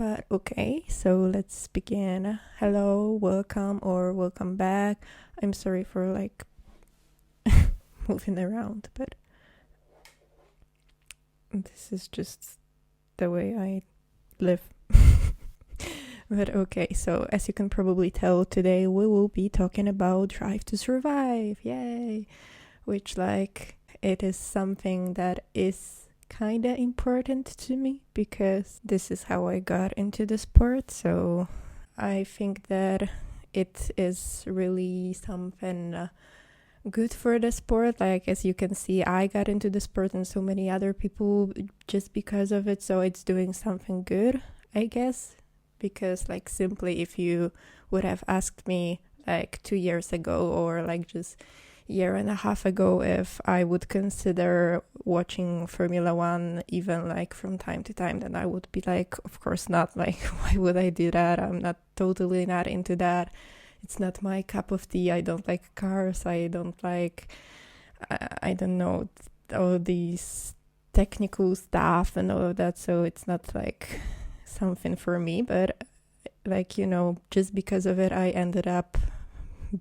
But okay, so let's begin. Hello, welcome, or welcome back. I'm sorry for moving around, but this is just the way I live. But okay, so as you can probably tell, today we will be talking about Drive to Survive. Yay! Which, it is something that is kind of important to me because this is how I got into the sport. So I think that it is really something good for the sport. Like, as you can see, I got into the sport and so many other people just because of it. So it's doing something good, I guess. Because simply if you would have asked me 2 years ago or just year and a half ago if I would consider watching Formula One even from time to time, then I would be of course not. Why would I do that? I'm totally not into that. It's not my cup of tea. I don't like cars. I don't I don't know, all these technical stuff and all of that. So it's not something for me, but just because of it, I ended up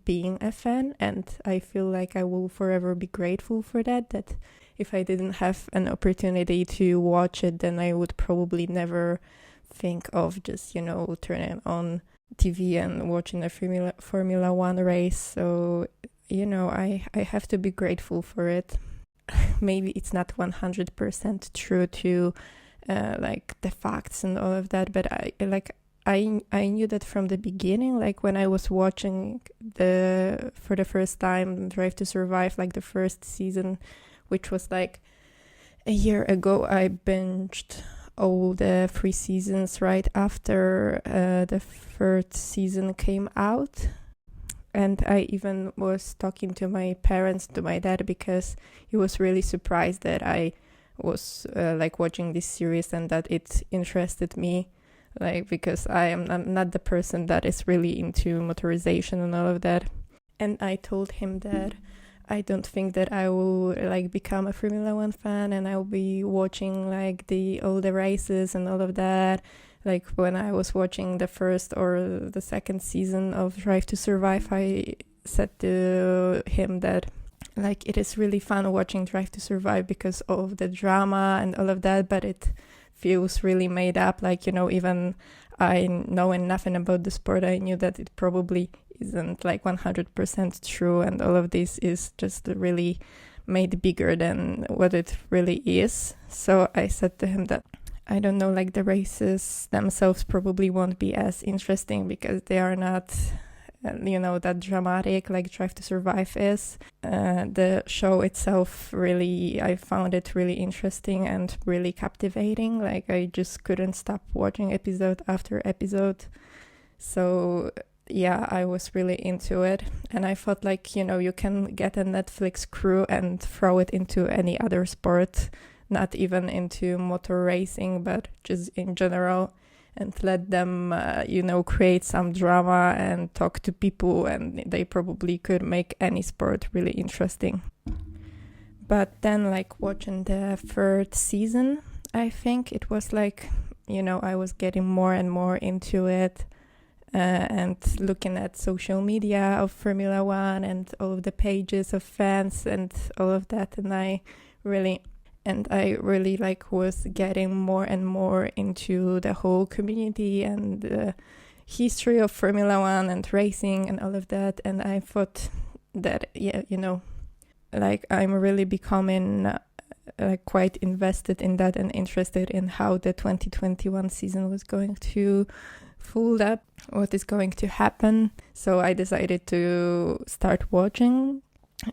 being a fan, and I feel like I will forever be grateful for that if I didn't have an opportunity to watch it, then I would probably never think of just turning on TV and watching a Formula One race. So I have to be grateful for it. Maybe it's not 100% true to the facts and all of that, but I knew that from the beginning. When I was watching for the first time Drive to Survive, the first season, which was a year ago, I binged all the 3 seasons right after the third season came out. And I even was talking to my parents, to my dad, because he was really surprised that I was watching this series and that it interested me, because I'm not the person that is really into motorization and all of that. And I told him that I don't think that I will become a Formula One fan and I'll be watching all the races and all of that. When I was watching the first or the second season of Drive to Survive, I said to him that it is really fun watching Drive to Survive because of the drama and all of that, but it feels really made up. Even I knowing nothing about the sport, I knew that it probably isn't 100% true, and all of this is just really made bigger than what it really is. So I said to him that I don't know, the races themselves probably won't be as interesting because they are not that dramatic Drive to Survive is. The show itself, really, I found it really interesting and really captivating. I just couldn't stop watching episode after episode. So yeah, I was really into it. And I thought you can get a Netflix crew and throw it into any other sport, not even into motor racing, but just in general, and let them, create some drama and talk to people, and they probably could make any sport really interesting. But then, watching the third season, I think it was I was getting more and more into it, and looking at social media of Formula One and all of the pages of fans and all of that, and I really was getting more and more into the whole community and the history of Formula One and racing and all of that. And I thought that, I'm really becoming quite invested in that and interested in how the 2021 season was going to fold up, what is going to happen. So I decided to start watching.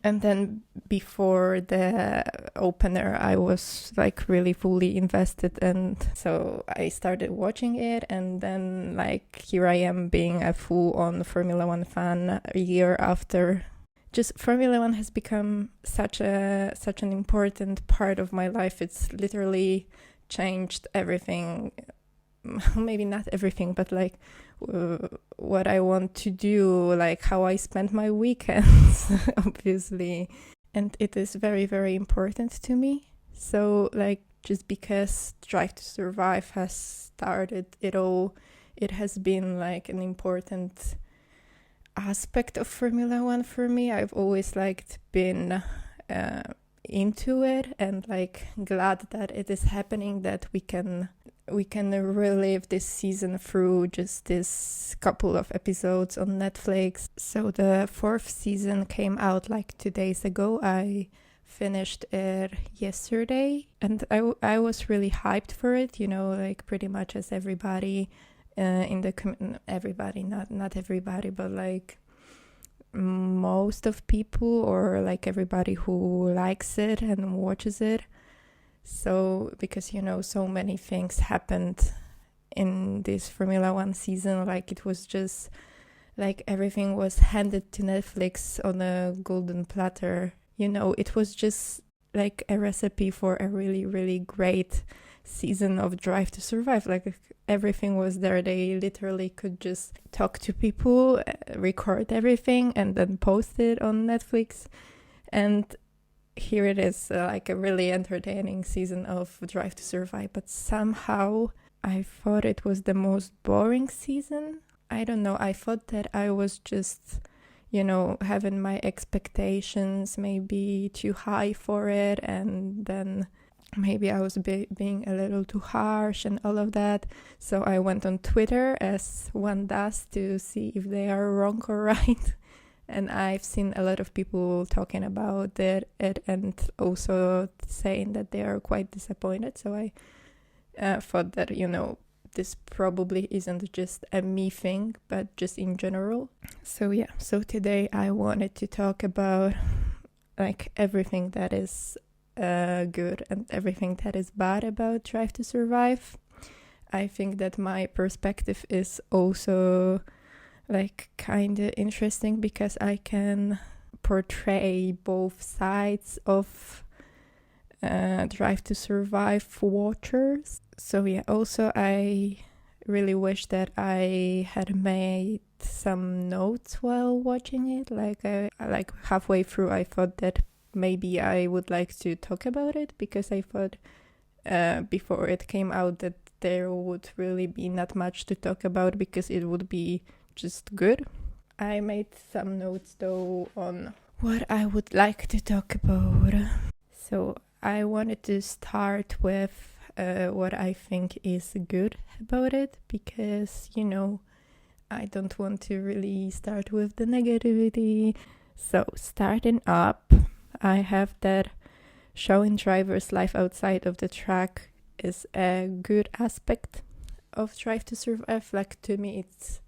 And then before the opener, I was really fully invested, and so I started watching it. And then here I am being a full-on Formula One fan a year after. Just Formula One has become such an important part of my life. It's literally changed everything. Maybe not everything, but what I want to do, how I spend my weekends, obviously. And it is very, very important to me. So just because Drive to Survive has started it all. It has been like an important aspect of Formula One for me. I've always been into it, and like glad that it is happening, that we can relive this season through just this couple of episodes on Netflix. So the 4th season came out like 2 days ago. I finished it yesterday, and I was really hyped for it, you know, like pretty much as everybody in the everybody, not everybody, but like most of people, or like everybody who likes it and watches it. So because, you know, so many things happened in this Formula One season, like it was just like everything was handed to Netflix on a golden platter. You know, it was just like a recipe for a really, really great season of Drive to Survive. Like everything was there. They literally could just talk to people, record everything, and then post it on Netflix. And here it is, like a really entertaining season of Drive to Survive. But somehow I thought it was the most boring season. I don't know. I thought that I was just, you know, having my expectations maybe too high for it, and then maybe I was being a little too harsh and all of that. So I went on Twitter, as one does, to see if they are wrong or right. And I've seen a lot of people talking about it and also saying that they are quite disappointed. So I thought that, you know, this probably isn't just a me thing, but just in general. So yeah, so today I wanted to talk about like everything that is good and everything that is bad about Drive to Survive. I think that my perspective is also like kind of interesting because I can portray both sides of Drive to Survive watchers. So yeah, also I really wish that I had made some notes while watching it. Like halfway through I thought that maybe I would like to talk about it, because I thought before it came out that there would really be not much to talk about because it would be just good. I made some notes though on what I would like to talk about. So I wanted to start with what I think is good about it, because, you know, I don't want to really start with the negativity. So starting up, I have that showing drivers life outside of the track is a good aspect of Drive to Survive. Like, to me, it's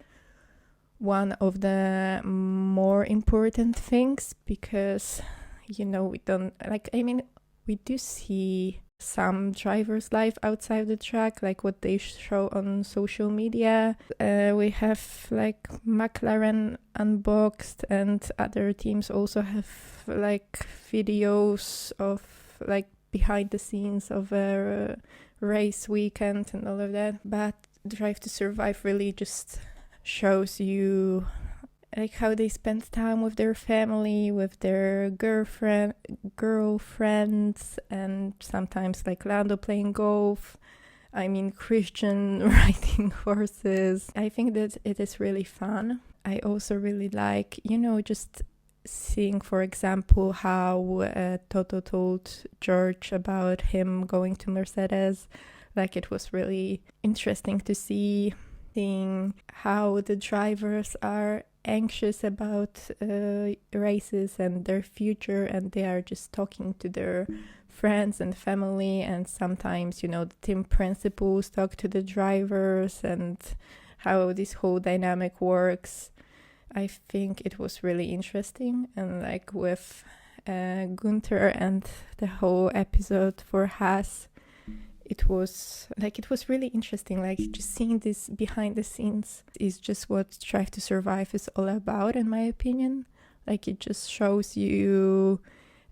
one of the more important things, because, you know, we don't, like, I mean, we do see some drivers' life outside the track, like what they show on social media. We have like McLaren Unboxed, and other teams also have like videos of like behind the scenes of a race weekend and all of that. But Drive to Survive really just shows you like how they spend time with their family, with their girlfriends, and sometimes like Lando playing golf. I mean, Christian riding horses. I think that it is really fun. I also really like, you know, just seeing, for example, how Toto told George about him going to Mercedes. Like, it was really interesting to see, seeing how the drivers are anxious about races and their future, and they are just talking to their friends and family, and sometimes, you know, the team principals talk to the drivers, and how this whole dynamic works. I think it was really interesting, and like with Gunther and the whole episode for Haas, it was really interesting. Like, just seeing this behind the scenes is just what Drive to Survive is all about, in my opinion. Like, it just shows you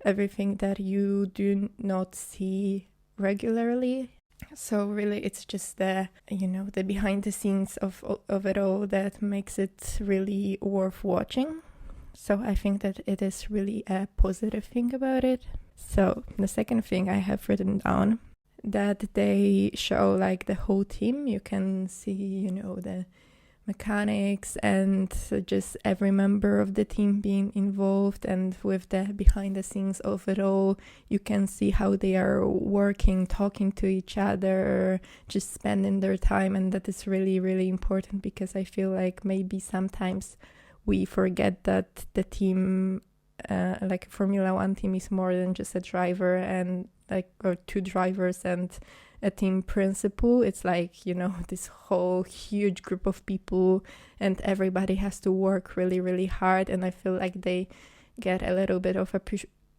everything that you do not see regularly. So really, it's just the, you know, the behind the scenes of it all that makes it really worth watching. So I think that it is really a positive thing about it. So the second thing I have written down, that they show like the whole team. You can see, the mechanics and just every member of the team being involved, and with the behind the scenes of it all, you can see how they are working, talking to each other, just spending their time. And that is really, really important, because I feel like maybe sometimes we forget that the team, like a Formula One team, is more than just a driver and or two drivers and a team principal. It's like, this whole huge group of people, and everybody has to work really, really hard. And I feel like they get a little bit of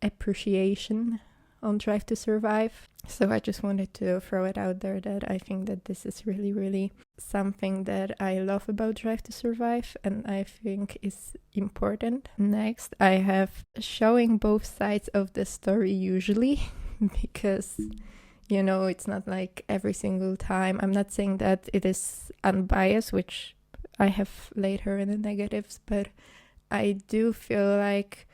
appreciation on Drive to Survive. So I just wanted to throw it out there that I think that this is really, really something that I love about Drive to Survive, and I think is important. Next, I have showing both sides of the story usually, because it's not like every single time. I'm not saying that it is unbiased, which I have later in the negatives, but I do feel like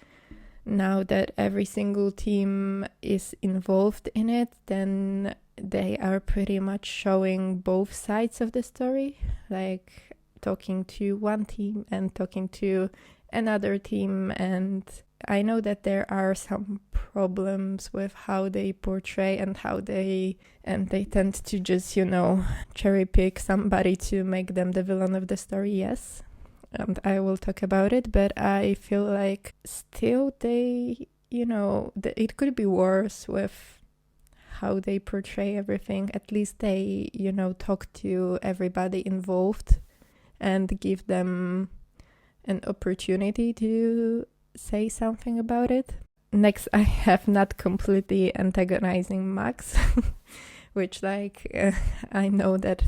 now that every single team is involved in it, then they are pretty much showing both sides of the story, like talking to one team and talking to another team. And I know that there are some problems with how they portray and they tend to just, cherry pick somebody to make them the villain of the story, yes. And I will talk about it, but I feel like still they, it could be worse with how they portray everything. At least they, talk to everybody involved and give them an opportunity to say something about it. Next, I have not completely antagonizing Max, which I know that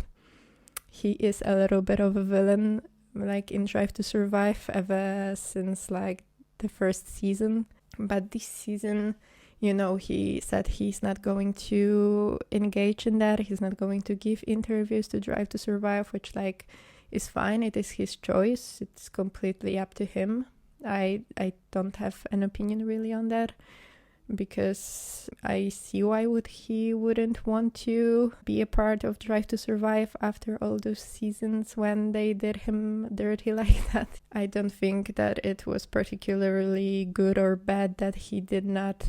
he is a little bit of a villain, like in Drive to Survive, ever since like the first season. But this season, he said he's not going to engage in that. He's not going to give interviews to Drive to Survive, which is fine. It is his choice. It's completely up to him. I don't have an opinion really on that, because I see why he wouldn't want to be a part of Drive to Survive after all those seasons when they did him dirty like that. I don't think that it was particularly good or bad that he did not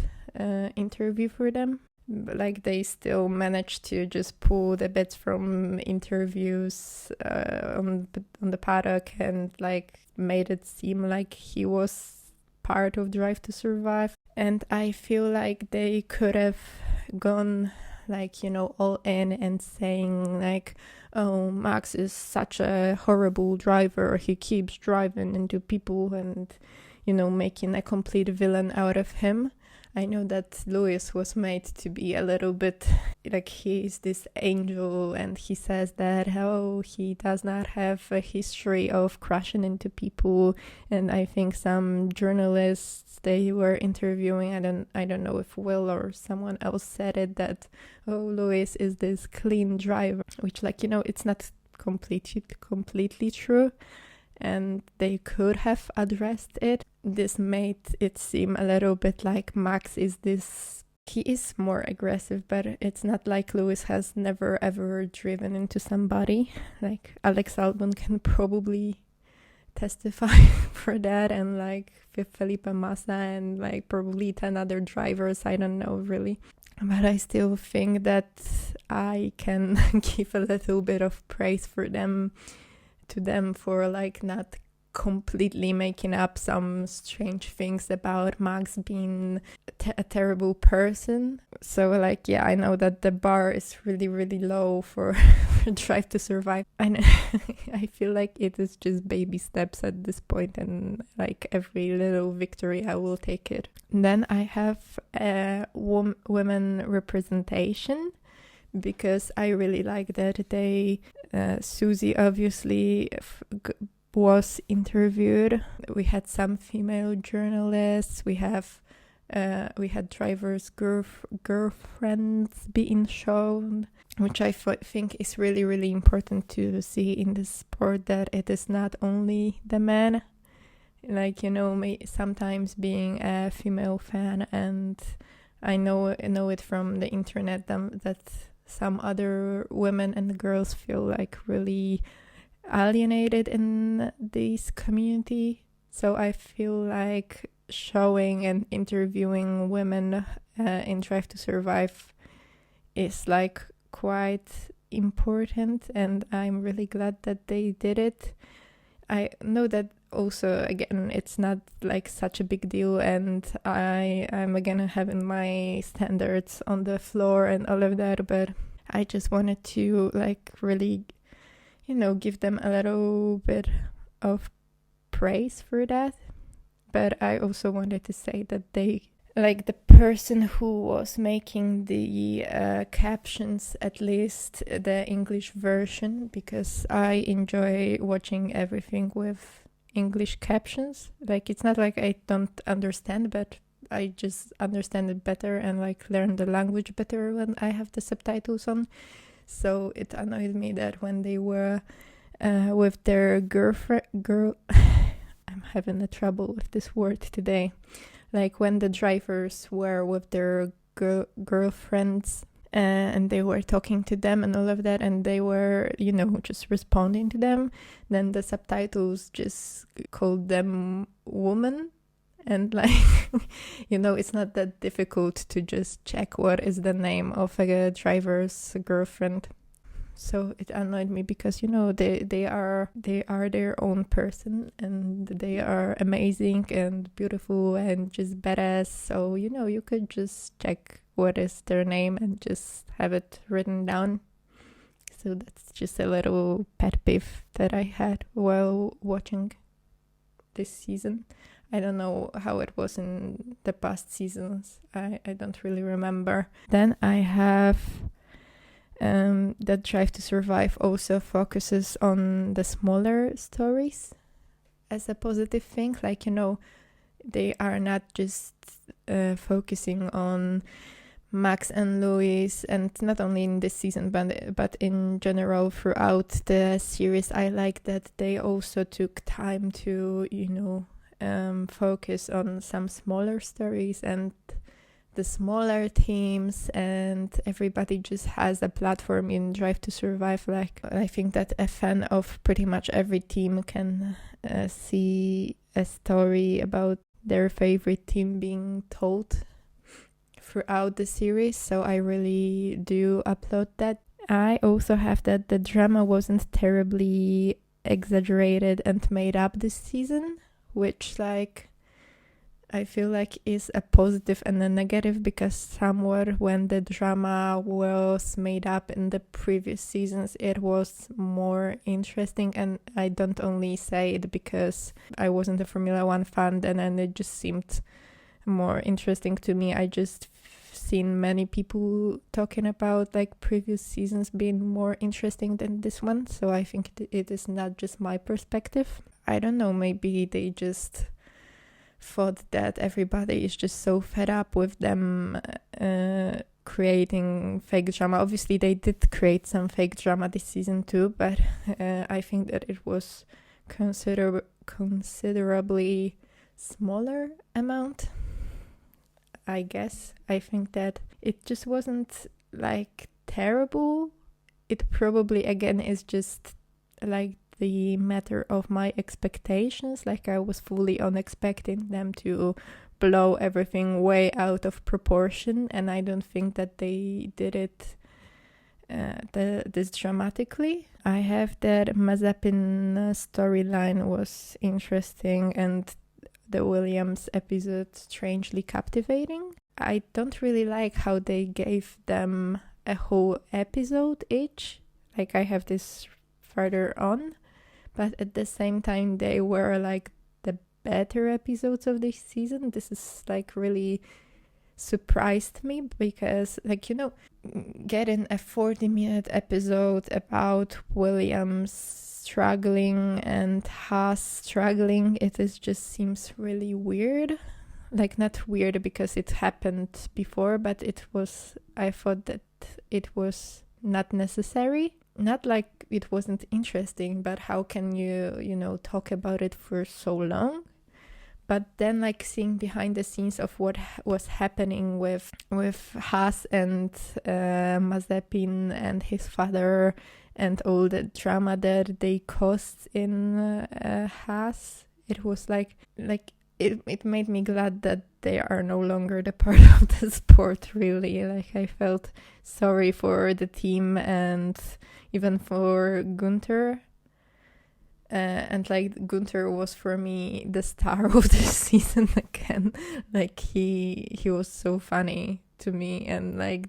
interview for them. They still managed to just pull the bits from interviews on the paddock and made it seem like he was part of Drive to Survive. And I feel like they could have gone all in and saying oh, Max is such a horrible driver, he keeps driving into people, and making a complete villain out of him. I know that Lewis was made to be a little bit he is this angel, and he says that he does not have a history of crashing into people. And I think some journalists they were interviewing, I don't know if Will or someone else said it, that Lewis is this clean driver, which it's not completely true. And they could have addressed it. This made it seem a little bit like Max is he is more aggressive, but it's not like Lewis has never ever driven into somebody. Alex Albon can probably testify for that, and Felipe Massa and probably 10 other drivers, I don't know really. But I still think that I can give a little bit of praise to them for not completely making up some strange things about Max being a terrible person. So I know that the bar is really, really low for Drive to Survive. I feel like it is just baby steps at this point, and every little victory I will take it. Then I have women representation, because I really like that they Susie obviously was interviewed. We had some female journalists. We had drivers' girlfriends being shown, which I think is really, really important to see in this sport, that it is not only the men. Sometimes being a female fan and I know it from the internet that some other women and girls feel like really alienated in this community. So I feel like showing and interviewing women in Drive to Survive is like quite important, and I'm really glad that they did it. I know that also, again, it's not like such a big deal, and I'm again having my standards on the floor and all of that, but I just wanted to like really, give them a little bit of praise for that. But I also wanted to say that they, like the person who was making the captions, at least the English version, because I enjoy watching everything with English captions. Like, it's not like I don't understand, but I just understand it better and like learn the language better when I have the subtitles on. So it annoyed me that when they were with their I'm having a trouble with this word today. Like when the drivers were with their girlfriends and they were talking to them and all of that, and they were, just responding to them, then the subtitles just called them woman. And like, it's not that difficult to just check what is the name of a driver's girlfriend. So it annoyed me because, they are their own person, and they are amazing and beautiful and just badass. So, you could just check what is their name and just have it written down. So that's just a little pet peeve that I had while watching this season. I don't know how it was in the past seasons. I don't really remember. Then I have that Drive to Survive also focuses on the smaller stories as a positive thing. Like, they are not just focusing on Max and Louis, and not only in this season, but in general throughout the series. I like that they also took time to, focus on some smaller stories and the smaller teams, and everybody just has a platform in Drive to Survive. Like, I think that a fan of pretty much every team can see a story about their favorite team being told throughout the series, so I really do applaud that. I also have that the drama wasn't terribly exaggerated and made up this season, which like I feel like is a positive and a negative, because somewhat when the drama was made up in the previous seasons, it was more interesting. And I don't only say it because I wasn't a Formula One fan and then it just seemed more interesting to me. I just seen many people talking about like previous seasons being more interesting than this one, so I think it is not just my perspective. I don't know, maybe they just thought that everybody is just so fed up with them creating fake drama. Obviously they did create some fake drama this season too, but I think that it was considerably smaller amount, I guess. I think that it just wasn't like terrible. It probably again is just like the matter of my expectations. Like I was fully unexpecting them to blow everything way out of proportion, and I don't think that they did it this dramatically. I have that Mazepin storyline was interesting, and the Williams episode strangely captivating. I don't really like how they gave them a whole episode each. Like I have this further on, but at the same time they were like the better episodes of this season. This is like really surprised me, because like, getting a 40-minute episode about Williams struggling and Haas struggling, it is just seems really weird. Like not weird because it happened before, but I thought that it was not necessary. Not like it wasn't interesting, but how can you talk about it for so long? But then like seeing behind the scenes of what was happening with Haas and Mazepin and his father, and all the drama that they caused in Haas, it was like it made me glad that they are no longer the part of the sport, really. Like, I felt sorry for the team and even for Gunther. And like, Gunther was for me the star of the season again. Like, he was so funny to me, and like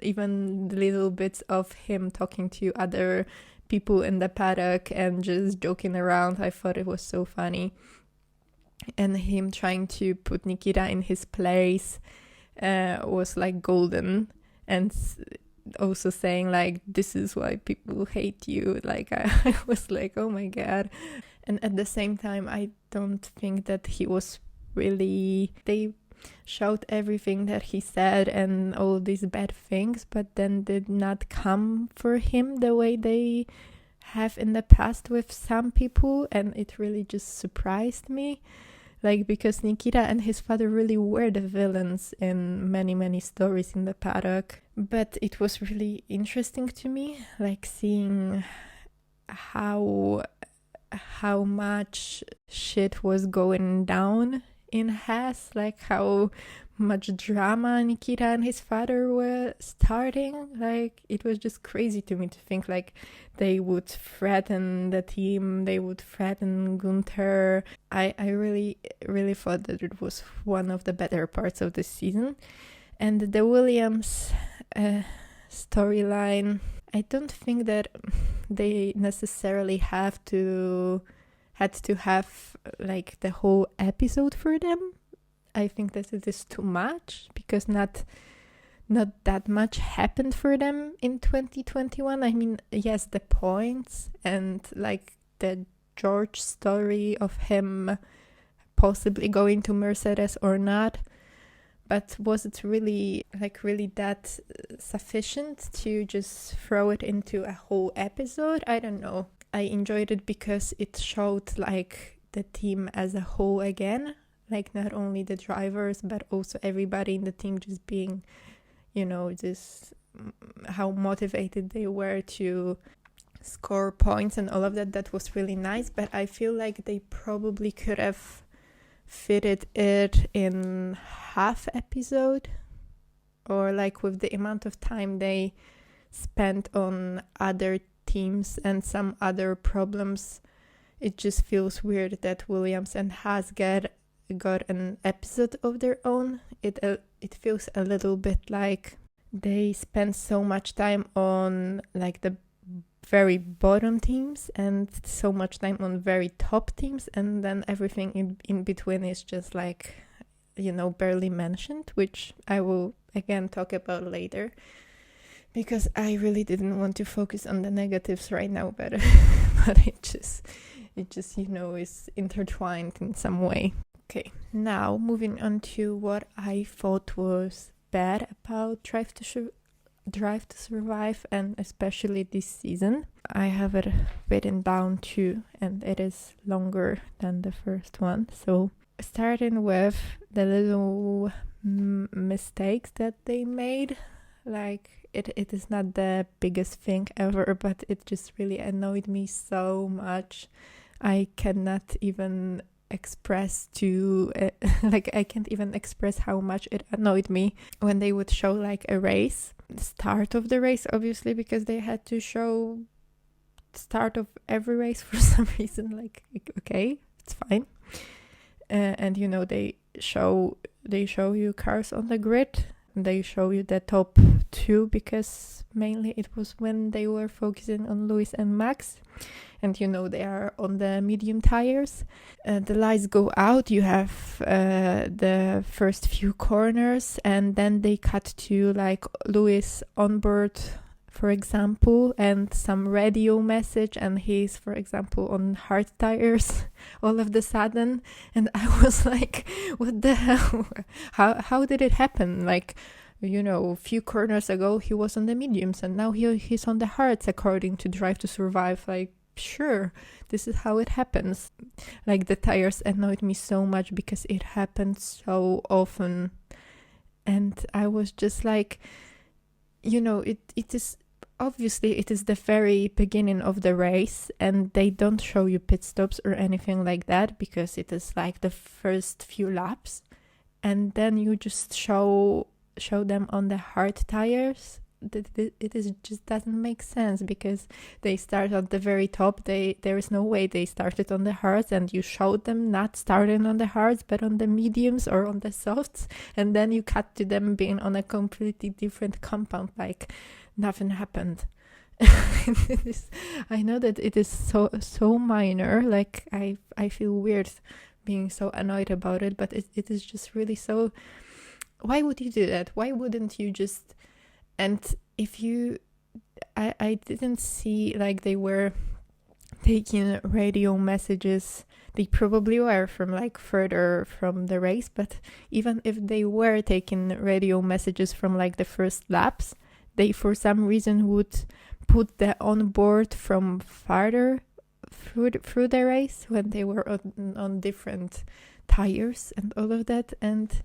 even the little bits of him talking to other people in the paddock and just joking around, I thought it was so funny. And him trying to put Nikita in his place was like golden. And also saying like, this is why people hate you. Like, I was like, oh my god. And at the same time, I don't think that he was really, they showed everything that he said and all these bad things, but then did not come for him the way they have in the past with some people. And it really just surprised me. Like, because Nikita and his father really were the villains in many, many stories in the paddock. But it was really interesting to me, like, seeing how much shit was going down in Haas, like how much drama Nikita and his father were starting. Like, it was just crazy to me to think like they would threaten the team, they would threaten Gunther. I really, really thought that it was one of the better parts of the season. And the Williams storyline, I don't think that they necessarily had to have like the whole episode for them. I think that it is too much, because not that much happened for them in 2021. I mean, yes, the points and like the George story of him possibly going to Mercedes or not, but was it really that sufficient to just throw it into a whole episode? I don't know. I enjoyed it because it showed like the team as a whole again, like not only the drivers but also everybody in the team just being, just how motivated they were to score points and all of that. That was really nice, but I feel like they probably could have fitted it in half episode, or like with the amount of time they spent on other teams and some other problems. It just feels weird that Williams and Haas got an episode of their own. It feels a little bit like they spend so much time on like the very bottom teams and so much time on very top teams, and then everything in between is just like, barely mentioned, which I will again talk about later, because I really didn't want to focus on the negatives right now, but it just is intertwined in some way. Okay, now moving on to what I thought was bad about Drive to Survive, and especially this season. I have it written down too, and it is longer than the first one. So starting with the little mistakes that they made, like it is not the biggest thing ever, but it just really annoyed me so much. I cannot even express I can't even express how much it annoyed me when they would show like a race, the start of the race, obviously, because they had to show the start of every race for some reason. Like, okay, it's fine. And they show you cars on the grid. They show you the top two, because mainly it was when they were focusing on Lewis and Max, and they are on the medium tires. The lights go out, you have the first few corners, and then they cut to like Lewis on board, for example, and some radio message, and he's, for example, on hard tires all of the sudden. And I was like, what the hell? How did it happen? Like, a few corners ago he was on the mediums, and now he's on the hards according to Drive to Survive. Like, sure, this is how it happens. Like, the tires annoyed me so much because it happened so often. And I was just like, it is obviously it is the very beginning of the race, and they don't show you pit stops or anything like that because it is like the first few laps, and then you just show them on the hard tires. It is just doesn't make sense because they start at the very top. There is no way they started on the hards, and you showed them not starting on the hards but on the mediums or on the softs, and then you cut to them being on a completely different compound, like nothing happened. I know that it is so minor, like I feel weird being so annoyed about it, but it is just really so. Why would you do that? Why wouldn't you just... And if you... I didn't see like they were taking radio messages. They probably were from like further from the race, but even if they were taking radio messages from like the first laps, they for some reason would put the onboard from farther through the race when they were on different tires and all of that. And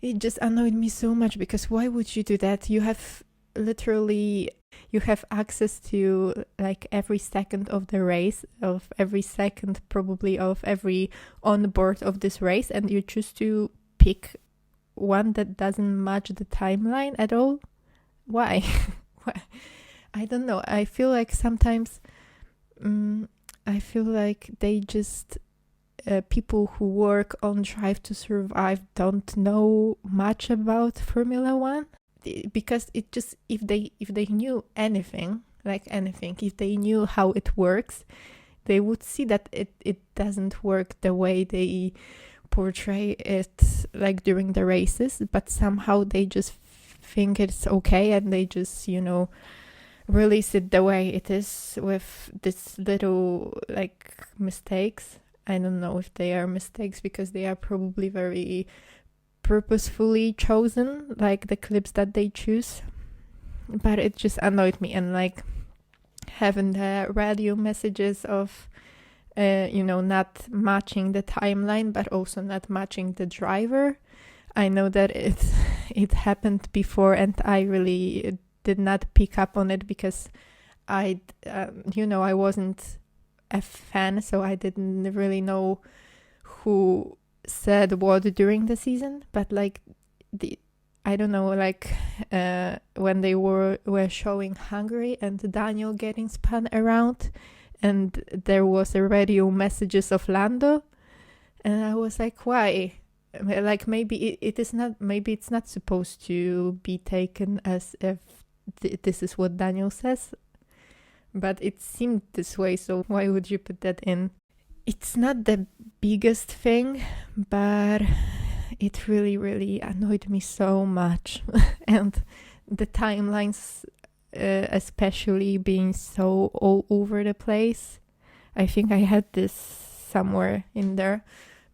it just annoyed me so much because why would you do that? You have access to like every second of the race, of every second probably of every onboard of this race, and you choose to pick one that doesn't match the timeline at all. Why? Why? I don't know. I feel like sometimes they just people who work on Drive to Survive don't know much about Formula One, because it just if they knew anything, if they knew how it works, they would see that it doesn't work the way they portray it like during the races, but somehow they just think it's okay and they just release it the way it is with this little like mistakes. I don't know if they are mistakes because they are probably very purposefully chosen, like the clips that they choose, but it just annoyed me. And like having the radio messages of not matching the timeline but also not matching the driver. I know that it happened before and I really did not pick up on it because I wasn't a fan, so I didn't really know who said what during the season. But like I don't know, like when they were showing Hungary and Daniel getting spun around, and there was a radio messages of Lando, and I was like, why? Like maybe it's not supposed to be taken as if this is what Daniel says, but it seemed this way, so why would you put that in? It's not the biggest thing, but it really, really annoyed me so much. And the timelines, especially being so all over the place. I think I had this somewhere in there,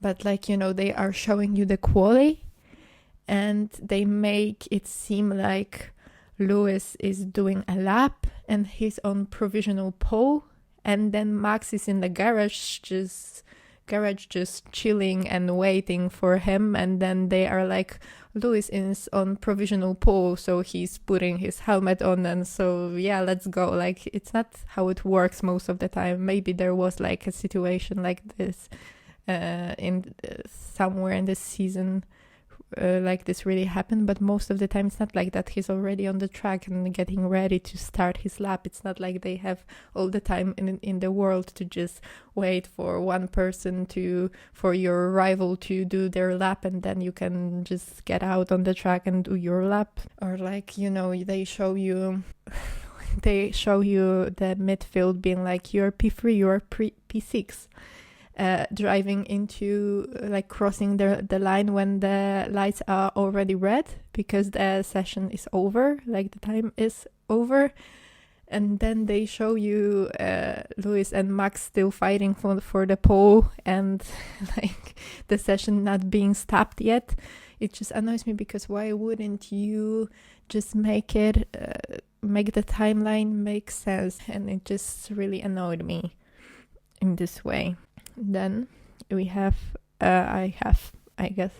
but like, they are showing you the quali and they make it seem like Lewis is doing a lap and he's on provisional pole, and then Max is in the garage just chilling and waiting for him, and then they are like, Lewis is on provisional pole, so he's putting his helmet on, and so yeah, let's go. Like, it's not how it works most of the time. Maybe there was like a situation like this somewhere in this season, like this really happened, but most of the time it's not like that. He's already on the track and getting ready to start his lap. It's not like they have all the time in the world to just wait for one person for your rival to do their lap, and then you can just get out on the track and do your lap. Or like, they show you the midfield being like, you're P3, you're P6. Driving into, like, crossing the line when the lights are already red because the session is over, like the time is over, and then they show you Lewis and Max still fighting for the pole and like the session not being stopped yet. it just annoys me because why wouldn't you just make the timeline make sense? And it just really annoyed me in this way. Then we have, I guess,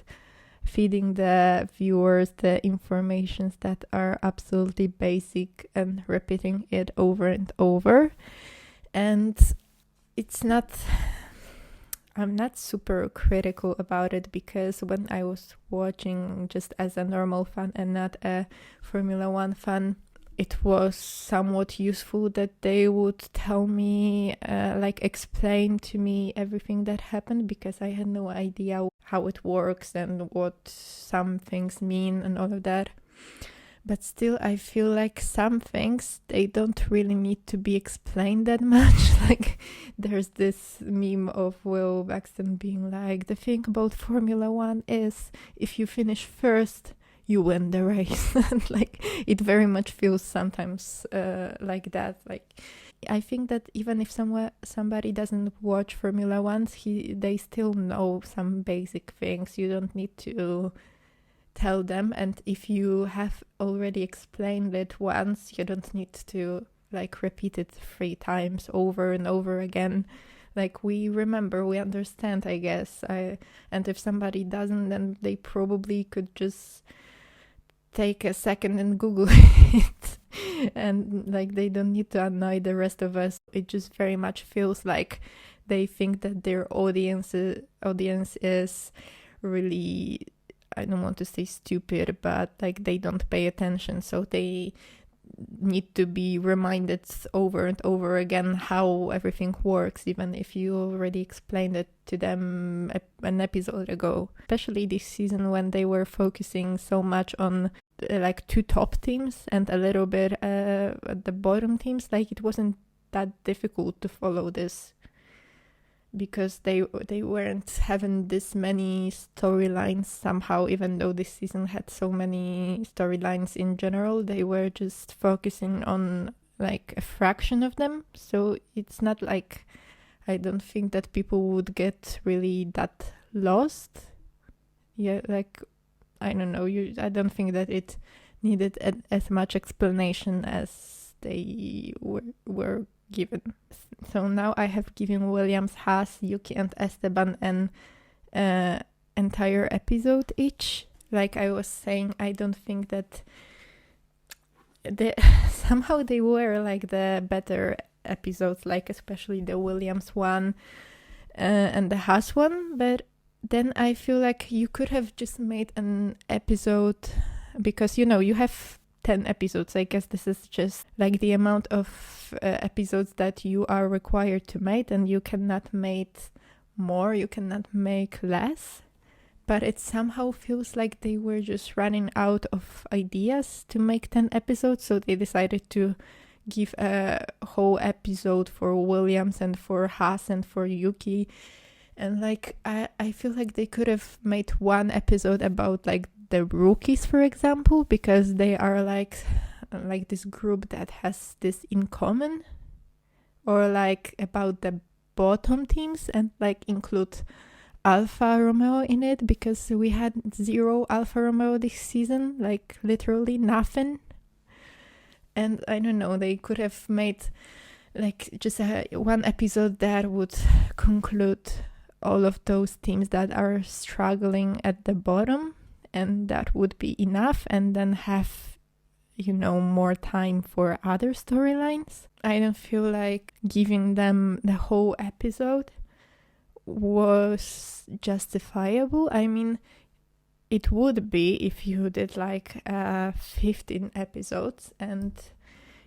feeding the viewers the informations that are absolutely basic and repeating it over and over. And I'm not super critical about it, because when I was watching just as a normal fan and not a Formula One fan, it was somewhat useful that they would tell me, explain to me everything that happened, because I had no idea how it works and what some things mean and all of that. But still, I feel like some things, they don't really need to be explained that much. Like, there's this meme of Will Buxton being like, the thing about Formula One is, if you finish first, you win the race. And like, it very much feels sometimes like that. Like, I think that even if somebody doesn't watch Formula One, they still know some basic things. You don't need to tell them, and if you have already explained it once, you don't need to like repeat it 3 times over and over again. Like, we remember, we understand, I guess. And if somebody doesn't, then they probably could just take a second and Google it. And like, they don't need to annoy the rest of us. It just very much feels like they think that their audience is really, I don't want to say stupid, but like, they don't pay attention, so they need to be reminded over and over again how everything works, even if you already explained it to them an episode ago. Especially this season, when they were focusing so much on like 2 top teams and a little bit at the bottom teams, like, it wasn't that difficult to follow this, because they weren't having this many storylines somehow. Even though this season had so many storylines in general, they were just focusing on like a fraction of them. So it's not like, I don't think that people would get really that lost. Yeah, like, I don't know, I don't think that it needed as much explanation as they were given. So now I have given Williams, Haas, Yuki and Esteban an entire episode each. Like I was saying, I don't think that somehow they were like the better episodes, like especially the Williams one and the Haas one. But then I feel like you could have just made an episode, because you have 10 episodes. I guess this is just like the amount of episodes that you are required to make, and you cannot make more, you cannot make less. But it somehow feels like they were just running out of ideas to make 10 episodes, so they decided to give a whole episode for Williams and for Haas and for Yuki. And like I feel like they could have made one episode about like the rookies, for example, because they are like this group that has this in common, or like about the bottom teams, and like include Alfa Romeo in it, because we had 0 Alfa Romeo this season, like literally nothing. And I don't know, they could have made like just one episode that would conclude all of those teams that are struggling at the bottom, and that would be enough, and then have more time for other storylines. I don't feel like giving them the whole episode was justifiable. I mean, it would be if you did like 15 episodes and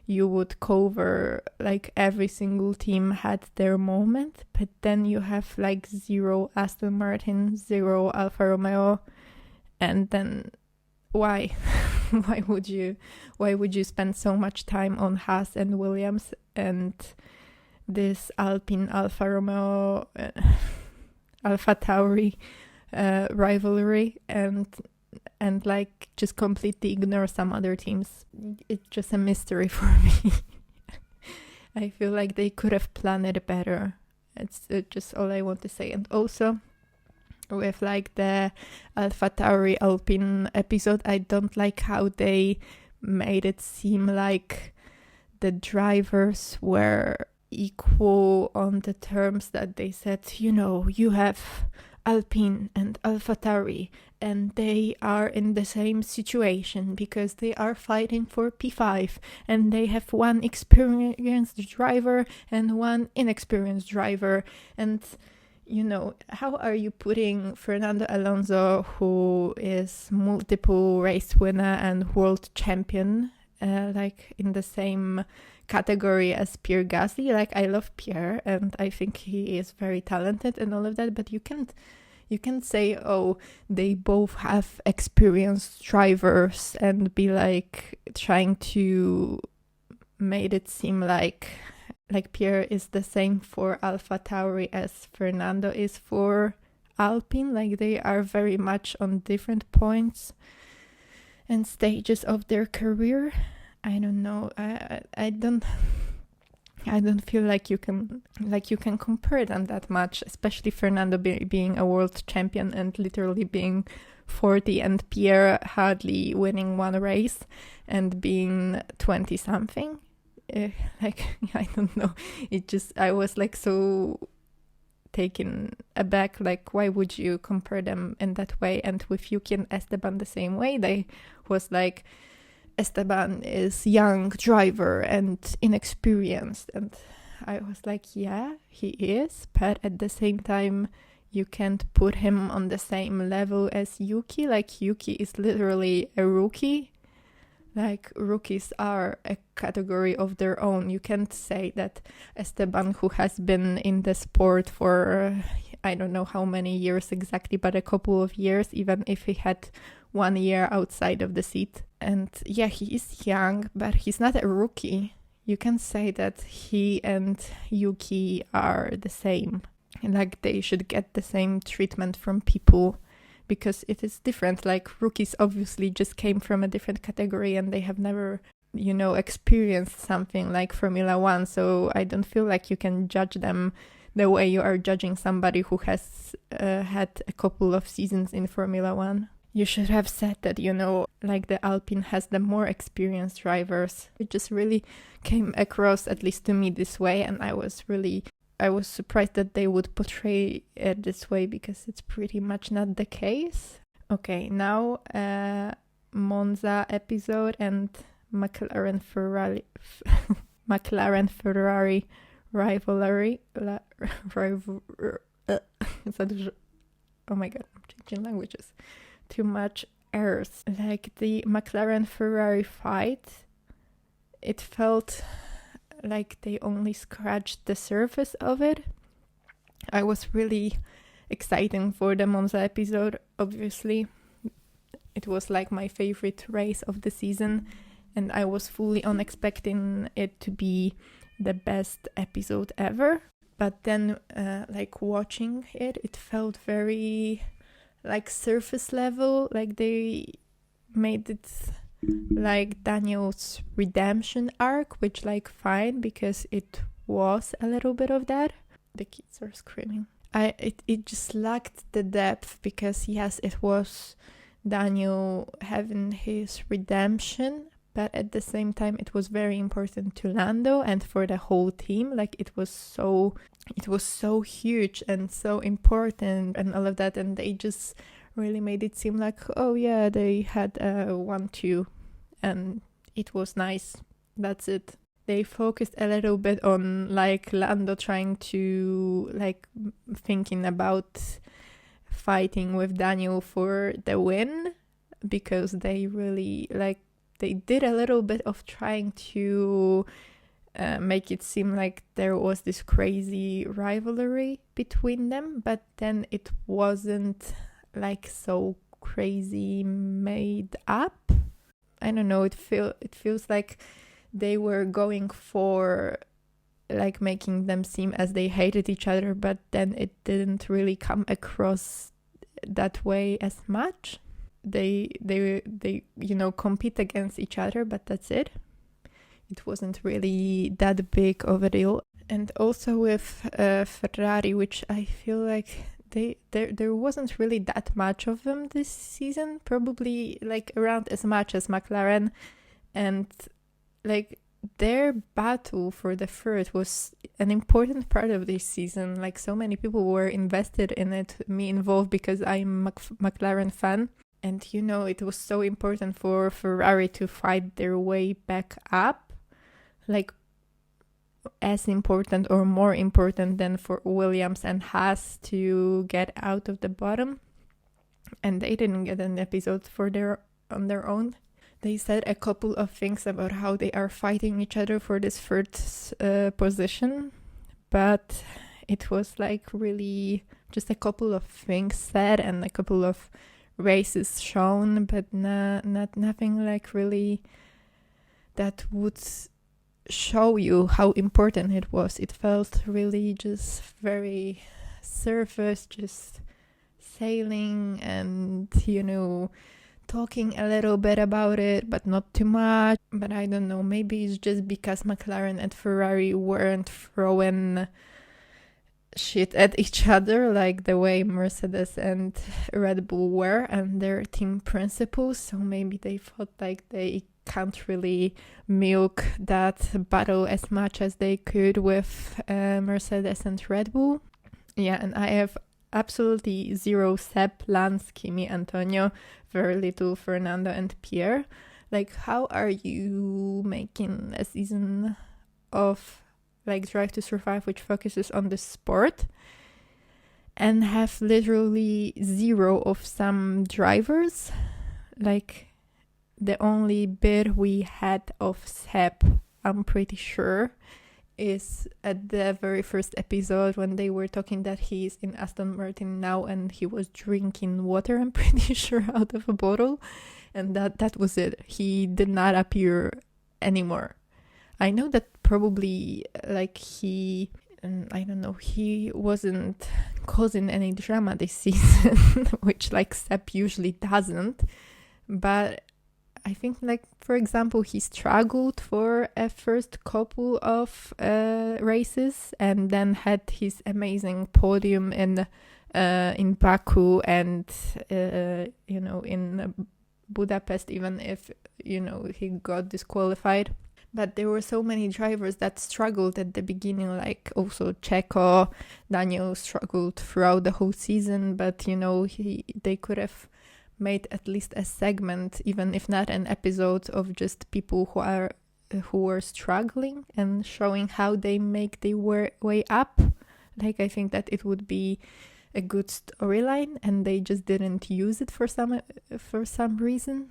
you would cover like every single team had their moment, but then you have like 0 Aston Martin, 0 Alfa Romeo, and then why? why would you spend so much time on Haas and Williams and this Alpine Alfa Romeo Alpha Tauri rivalry, and like just completely ignore some other teams? It's just a mystery for me. I feel like they could have planned it better. It's just all I want to say. And also, with like the AlphaTauri Alpine episode. I don't like how they made it seem like the drivers were equal on the terms that they said, you have Alpine and AlphaTauri and they are in the same situation because they are fighting for P5 and they have one experienced driver and one inexperienced driver. And how are you putting Fernando Alonso, who is multiple race winner and world champion, like in the same category as Pierre Gasly? Like, I love Pierre and I think he is very talented and all of that, but you can't say, oh, they both have experienced drivers and be like trying to make it seem like Pierre is the same for AlphaTauri as Fernando is for Alpine. Like, they are very much on different points and stages of their career. I don't know. I don't feel like you can compare them that much, especially Fernando being a world champion and literally being 40 and Pierre hardly winning one race and being 20 something. I don't know. I was like so taken aback, like, why would you compare them in that way? And with Yuki and Esteban the same way, they was like, Esteban is young driver and inexperienced, and I was like, yeah, he is, but at the same time you can't put him on the same level as Yuki. Like, Yuki is literally a rookie. Like, rookies are a category of their own. You can't say that Esteban, who has been in the sport for I don't know how many years exactly, but a couple of years, even if he had 1 year outside of the seat. And yeah, he is young, but he's not a rookie. You can say that he and Yuki are the same. Like, they should get the same treatment from people, because it is different. Like, rookies obviously just came from a different category and they have never, experienced something like Formula One. So I don't feel like you can judge them the way you are judging somebody who has had a couple of seasons in Formula One. You should have said that, like, the Alpine has the more experienced drivers. It just really came across, at least to me, this way, and I was surprised that they would portray it this way, because it's pretty much not the case. Okay, now Monza episode and McLaren Ferrari rivalry. Oh my god, I'm changing languages. Too much errors. Like, the McLaren Ferrari fight, it felt like they only scratched the surface of it. I was really excited for the Monza episode, obviously. It was like my favorite race of the season, and I was fully expecting it to be the best episode ever. But then, like, watching it, it felt very, like, surface level. Like, they made it like Daniel's redemption arc, which, like, fine, because it was a little bit of that. The kids are screaming. It just lacked the depth, because yes, it was Daniel having his redemption, but at the same time it was very important to Lando and for the whole team. Like, it was so huge and so important and all of that, and they just really made it seem like, oh yeah, they had a 1-2 and it was nice, that's it. They focused a little bit on, like, Lando trying to, like, thinking about fighting with Daniel for the win, because they really, like, they did a little bit of trying to make it seem like there was this crazy rivalry between them, but then it wasn't, like, so crazy made up. I don't know, it feels like they were going for, like, making them seem as they hated each other, but then it didn't really come across that way as much. They compete against each other, but that's it. It wasn't really that big of a deal. And also with Ferrari, which I feel like there wasn't really that much of them this season, probably like around as much as McLaren, and like their battle for the third was an important part of this season. Like so many people were invested in it, me involved, because I'm a McLaren fan. And it was so important for Ferrari to fight their way back up, like as important or more important than for Williams and Haas to get out of the bottom. And they didn't get an episode on their own. They said a couple of things about how they are fighting each other for this third position, but it was like really just a couple of things said and a couple of races shown, but nothing like really that would show you how important it was. It felt really just very surface, just sailing and talking a little bit about it, but not too much. But I don't know, maybe it's just because McLaren and Ferrari weren't throwing shit at each other like the way Mercedes and Red Bull were and their team principles. So maybe they thought like they can't really milk that battle as much as they could with Mercedes and Red Bull. Yeah, and I have absolutely zero Seb, Lance, Kimi, Antonio, very little Fernando and Pierre. Like, how are you making a season of like Drive to Survive which focuses on the sport and have literally zero of some drivers? Like, the only bit we had of Seb, I'm pretty sure, is at the very first episode when they were talking that he's in Aston Martin now and he was drinking water, I'm pretty sure, out of a bottle, and that was it. He did not appear anymore. I know that probably like he wasn't causing any drama this season, which like Seb usually doesn't, but I think, like, for example, he struggled for a first couple of races and then had his amazing podium in Baku and, in Budapest, even if, he got disqualified. But there were so many drivers that struggled at the beginning, like also Checo. Daniel struggled throughout the whole season, but, they could have made at least a segment, even if not an episode, of just people who were struggling and showing how they make their way up. Like, I think that it would be a good storyline, and they just didn't use it for some reason,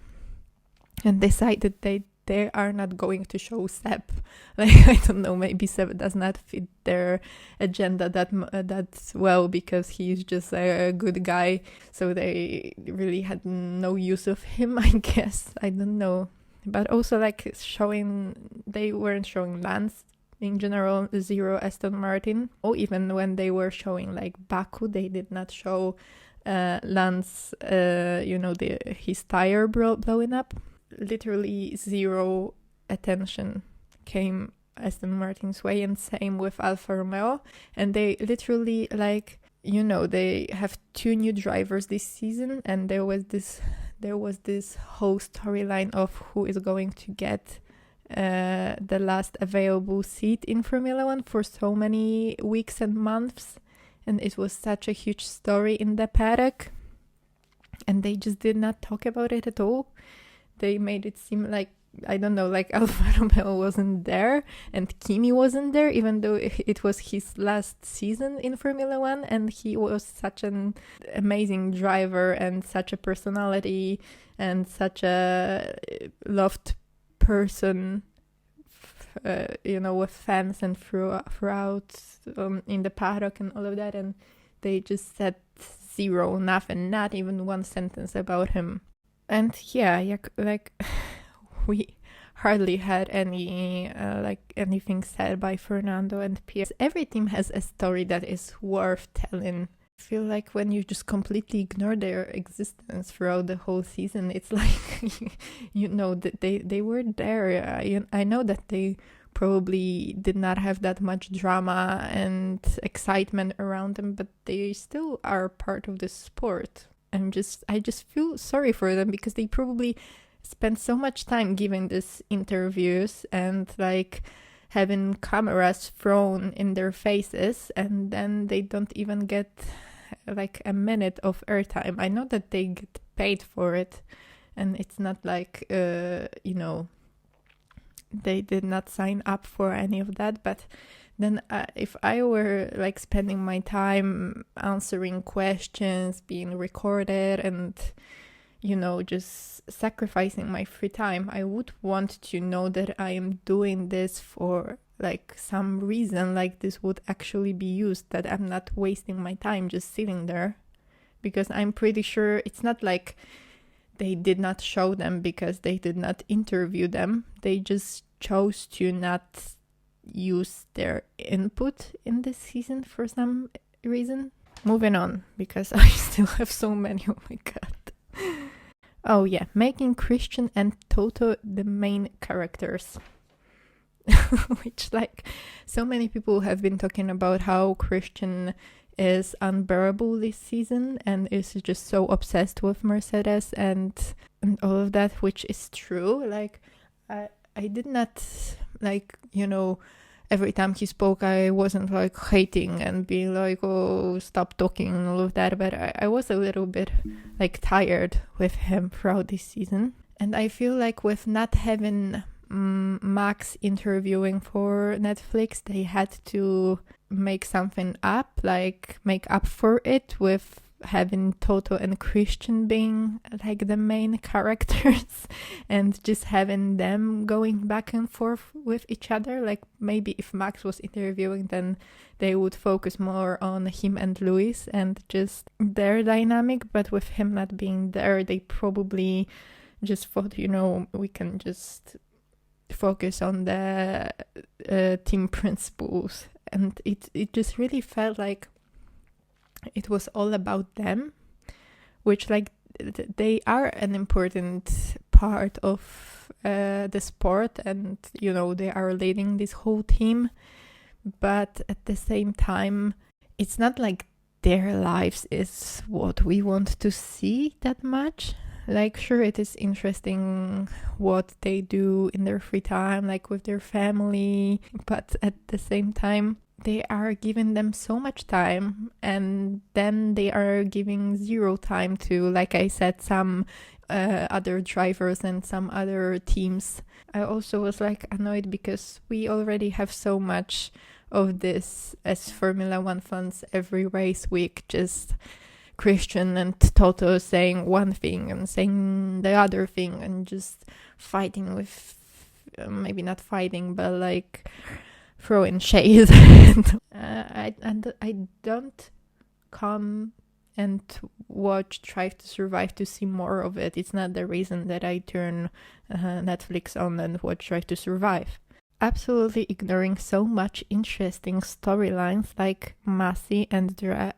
and decided they are not going to show Seb. Like, I don't know, maybe Seb does not fit their agenda that well, because he's just a good guy, so they really had no use of him, I guess. I don't know. But also, like, they weren't showing Lance in general, zero Aston Martin, or even when they were showing like Baku, they did not show Lance, his tire blowing up. Literally zero attention came Aston Martin's way, and same with Alfa Romeo. And they literally, like, they have 2 new drivers this season, and there was this whole storyline of who is going to get the last available seat in Formula One for so many weeks and months, and it was such a huge story in the paddock, and they just did not talk about it at all. They made it seem like, I don't know, like Alfa Romeo wasn't there and Kimi wasn't there, even though it was his last season in Formula One, and he was such an amazing driver and such a personality and such a loved person, with fans and throughout in the paddock and all of that, and they just said zero, nothing, not even one sentence about him. And like we hardly had any anything said by Fernando and Pierre. Every team has a story that is worth telling. I feel like when you just completely ignore their existence throughout the whole season, it's like that they were there. I know that they probably did not have that much drama and excitement around them, but they still are part of the sport. I just feel sorry for them because they probably spend so much time giving these interviews and like having cameras thrown in their faces, and then they don't even get like a minute of airtime. I know that they get paid for it, and it's not like they did not sign up for any of that. But then if I were like spending my time answering questions, being recorded, and just sacrificing my free time, I would want to know that I am doing this for like some reason, like this would actually be used, that I'm not wasting my time just sitting there. Because I'm pretty sure it's not like they did not show them because they did not interview them. They just chose to not use their input in this season for some reason. Moving on, because I still have so many. Oh my god. Oh yeah, making Christian and Toto the main characters. Which, like, so many people have been talking about how Christian is unbearable this season and is just so obsessed with Mercedes and all of that, which is true. Like, I did not, like, every time he spoke, I wasn't like hating and being like, oh, stop talking and all of that. But I was a little bit like tired with him throughout this season. And I feel like with not having Max interviewing for Netflix, they had to make something up, like make up for it with having Toto and Christian being like the main characters and just having them going back and forth with each other. Like maybe if Max was interviewing, then they would focus more on him and Luis and just their dynamic, but with him not being there, they probably just thought, we can just focus on the team principles. And it just really felt like it was all about them, which like they are an important part of the sport, and they are leading this whole team, but at the same time it's not like their lives is what we want to see that much. Like, sure, it is interesting what they do in their free time, like with their family, but at the same time, they are giving them so much time, and then they are giving zero time to, like I said, some other drivers and some other teams. I also was like annoyed because we already have so much of this as Formula One fans every race week, just Christian and Toto saying one thing and saying the other thing and just fighting with, maybe not fighting, but like throwing shade. I don't come and watch Drive to Survive to see more of it. It's not the reason that I turn Netflix on and watch Drive to Survive. Absolutely ignoring so much interesting storylines like Massey and the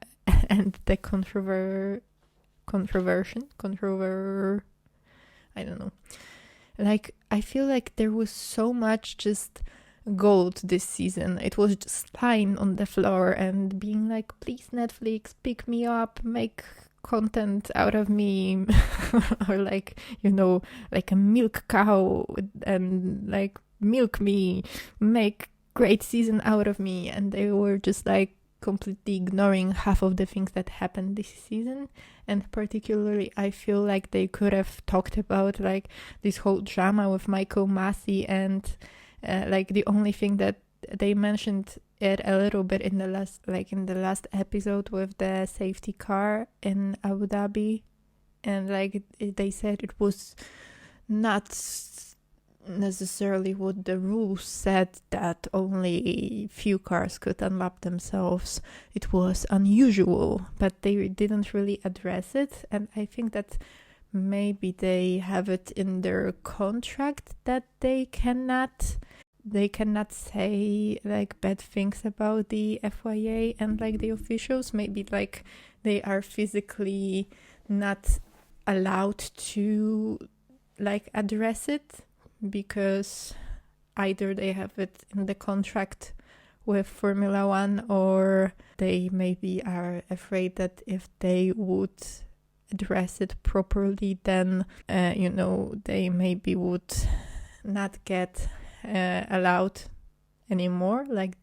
I don't know. Like, I feel like there was so much just gold this season. It was just lying on the floor and being like, please Netflix, pick me up, make content out of me. Or like, like a milk cow and like milk me, make great season out of me. And they were just like completely ignoring half of the things that happened this season. And particularly I feel like they could have talked about like this whole drama with Michael Massey, and like the only thing that they mentioned it a little bit in the last episode with the safety car in Abu Dhabi, and like they said it was not necessarily what the rules said, that only few cars could unlap themselves. It was unusual, but they didn't really address it. And I think that maybe they have it in their contract that they cannot say like bad things about the FIA and like the officials. Maybe like they are physically not allowed to like address it, because either they have it in the contract with Formula One, or they maybe are afraid that if they would address it properly, then they maybe would not get allowed anymore. Like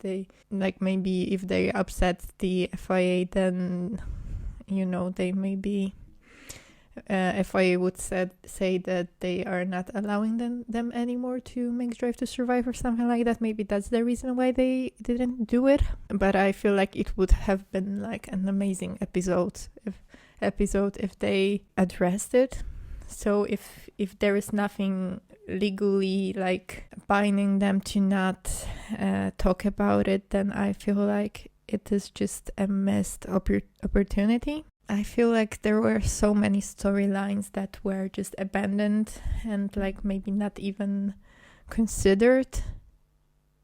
maybe if they upset the FIA, then they maybe FIA would say that they are not allowing them anymore to make Drive to Survive or something like that. Maybe that's the reason why they didn't do it. But I feel like it would have been like an amazing episode if they addressed it. So if there is nothing legally like binding them to not talk about it, then I feel like it is just a missed opportunity. I feel like there were so many storylines that were just abandoned and like maybe not even considered,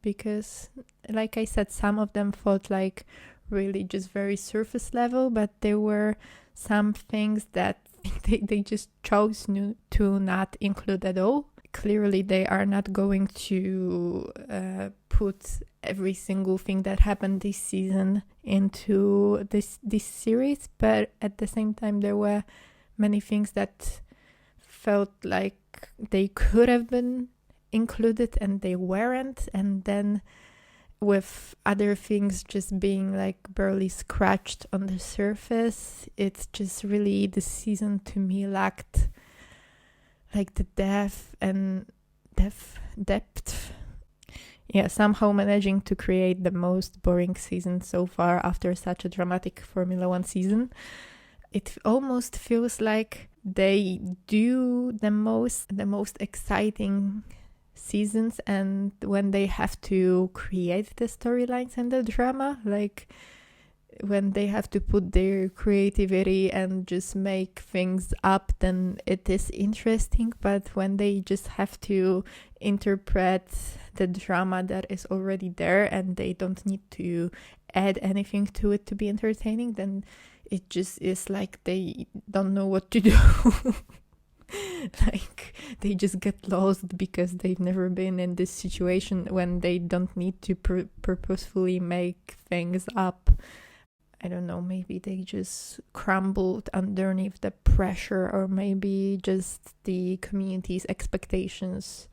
because like I said, some of them felt like really just very surface level, but there were some things that they just chose to not include at all. Clearly they are not going to put every single thing that happened this season into this series, but at the same time there were many things that felt like they could have been included and they weren't, and then with other things just being like barely scratched on the surface, it's just really, the season to me lacked like the depth. Yeah, somehow managing to create the most boring season so far after such a dramatic Formula One season. It almost feels like they do the most exciting seasons, and when they have to create the storylines and the drama, like when they have to put their creativity and just make things up, then it is interesting. But when they just have to interpret the drama that is already there and they don't need to add anything to it to be entertaining, then it just is like they don't know what to do. Like they just get lost because they've never been in this situation when they don't need to purposefully make things up. I don't know, maybe they just crumbled underneath the pressure, or maybe just the community's expectations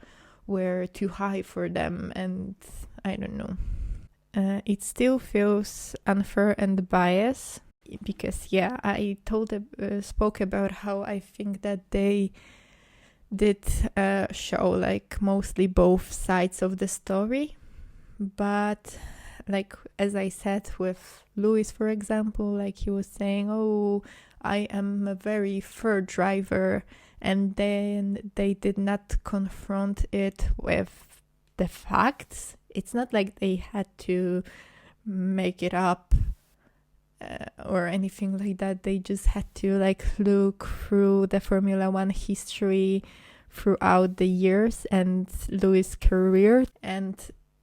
were too high for them, and I don't know. It still feels unfair and biased because, I spoke about how I think that they did show like mostly both sides of the story, but like as I said with Lewis, for example, like he was saying, oh, I am a very fair driver, and then they did not confront it with the facts. It's not like they had to make it up or anything like that. They just had to like look through the Formula One history throughout the years and Lewis' career, and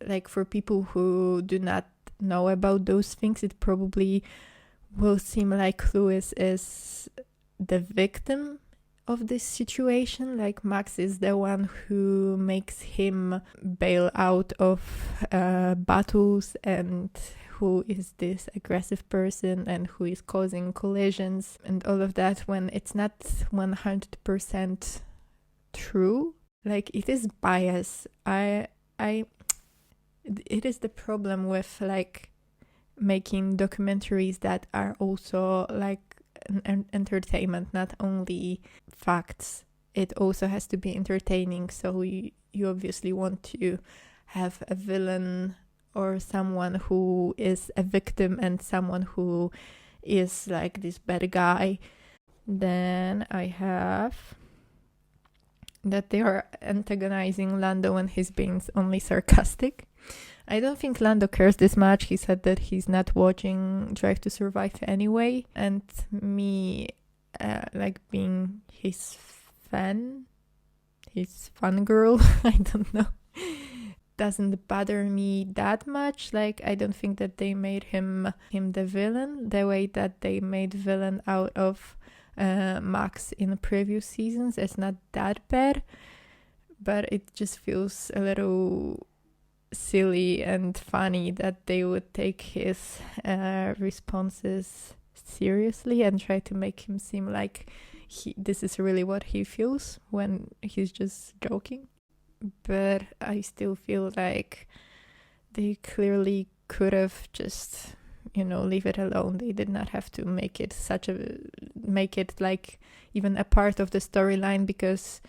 like for people who do not know about those things, it probably will seem like Lewis is the victim of this situation. Like Max is the one who makes him bail out of battles, and who is this aggressive person and who is causing collisions and all of that, when it's not 100% true. Like it is bias. It is the problem with like making documentaries that are also like an entertainment, not only facts. It also has to be entertaining. So you obviously want to have a villain or someone who is a victim and someone who is like this bad guy. Then I have that they are antagonizing Lando when he's being only sarcastic. I don't think Lando cares this much. He said that he's not watching Drive to Survive anyway, and me like being his fangirl, I don't know, doesn't bother me that much. Like I don't think that they made him the villain the way that they made villain out of Max in previous seasons. It's not that bad, but it just feels a little silly and funny that they would take his responses seriously and try to make him seem like this is really what he feels when he's just joking. But I still feel like they clearly could have just, leave it alone. They did not have to make it like even a part of the storyline, because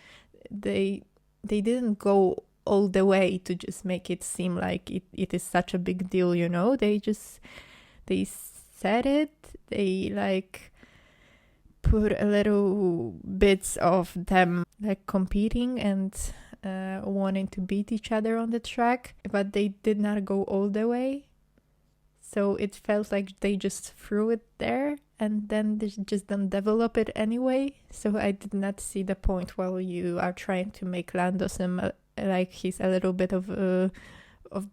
they didn't go all the way to just make it seem like it is such a big deal, They said it, they like put a little bits of them like competing and wanting to beat each other on the track, but they did not go all the way. So it felt like they just threw it there and then they just don't develop it anyway. So I did not see the point while you are trying to make Lando seem like he's a little bit of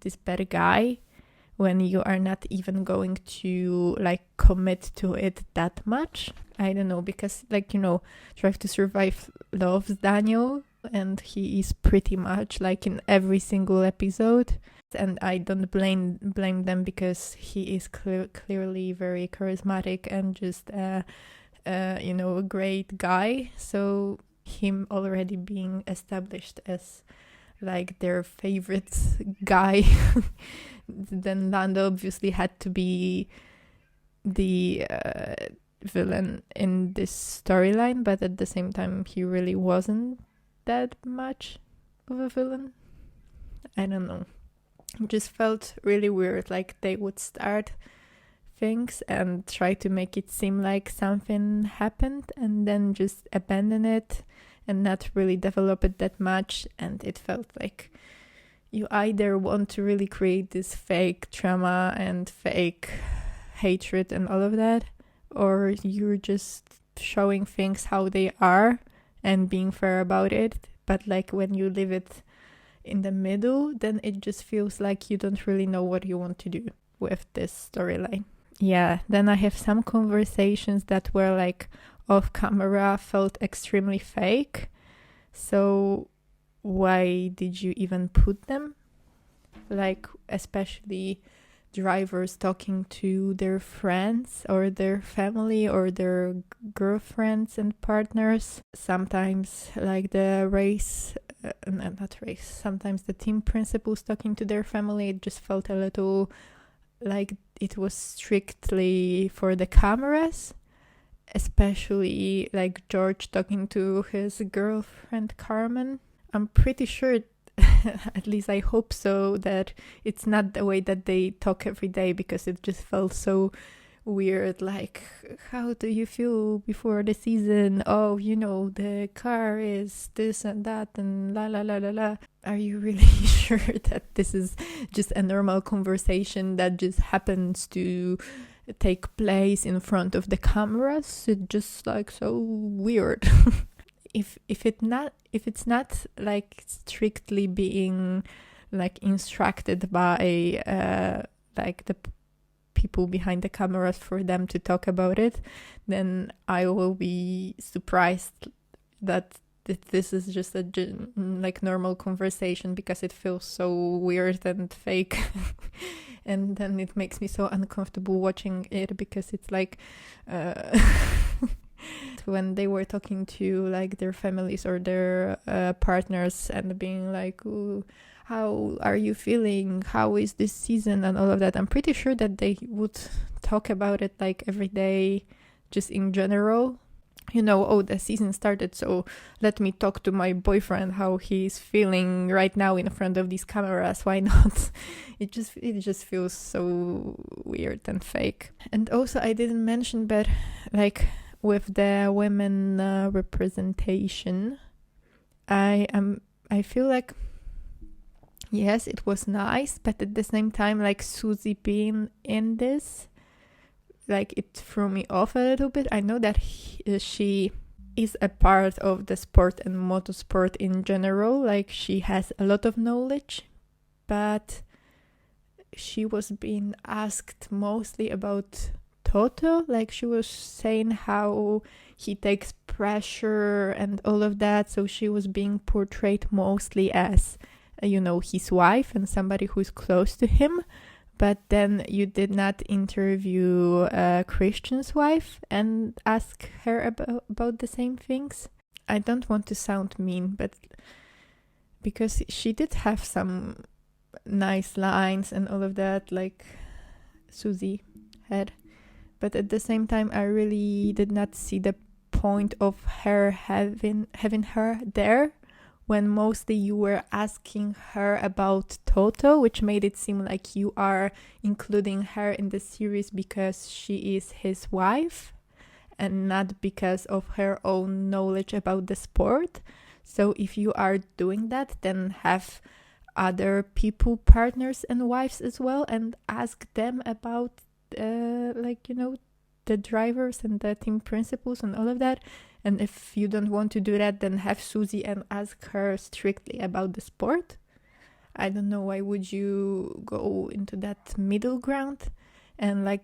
this bad guy, when you are not even going to like commit to it that much. I don't know, because Drive to Survive loves Daniel, and he is pretty much like in every single episode, and I don't blame them, because he is clearly very charismatic and just a great guy. So him already being established as like their favorite guy, then Lando obviously had to be the villain in this storyline, but at the same time he really wasn't that much of a villain. I don't know, it just felt really weird, like they would start things and try to make it seem like something happened and then just abandon it and not really develop it that much. And it felt like you either want to really create this fake trauma and fake hatred and all of that, or you're just showing things how they are and being fair about it. But like when you leave it in the middle, then it just feels like you don't really know what you want to do with this storyline. Yeah, then I have some conversations that were like off camera, felt extremely fake. So why did you even put them? Like especially drivers talking to their friends or their family or their girlfriends and partners. Sometimes like sometimes the team principals talking to their family, it just felt a little like it was strictly for the cameras, especially like George talking to his girlfriend Carmen. I'm pretty sure, at least I hope so, that it's not the way that they talk every day, because it just felt so weird. Like, how do you feel before the season? Oh, the car is this and that and la la la la la. Are you really sure that this is just a normal conversation that just happens to take place in front of the cameras? It's just like so weird. If it's not like strictly being like instructed by like the people behind the cameras for them to talk about it, then I will be surprised that this is just a like normal conversation, because it feels so weird and fake. And then it makes me so uncomfortable watching it, because it's like when they were talking to like their families or their partners and being like, ooh, how are you feeling? How is this season? And all of that. I'm pretty sure that they would talk about it like every day, just in general. The season started, so let me talk to my boyfriend how he's feeling right now in front of these cameras. Why not? It just feels so weird and fake. And also I didn't mention, but like with the women representation, I feel like, yes, it was nice, but at the same time, like Susie being in this, like it threw me off a little bit. I know that she is a part of the sport and motorsport in general, like she has a lot of knowledge, but she was being asked mostly about Toto. Like, she was saying how he takes pressure and all of that. So she was being portrayed mostly as, his wife and somebody who's close to him. But then you did not interview Christian's wife and ask her about the same things. I don't want to sound mean, but because she did have some nice lines and all of that, like Susie had. But at the same time, I really did not see the point of her having her there, when mostly you were asking her about Toto, which made it seem like you are including her in the series because she is his wife and not because of her own knowledge about the sport. So if you are doing that, then have other people, partners and wives as well, and ask them about the drivers and the team principals and all of that. And if you don't want to do that, then have Susie and ask her strictly about the sport. I don't know, why would you go into that middle ground? And like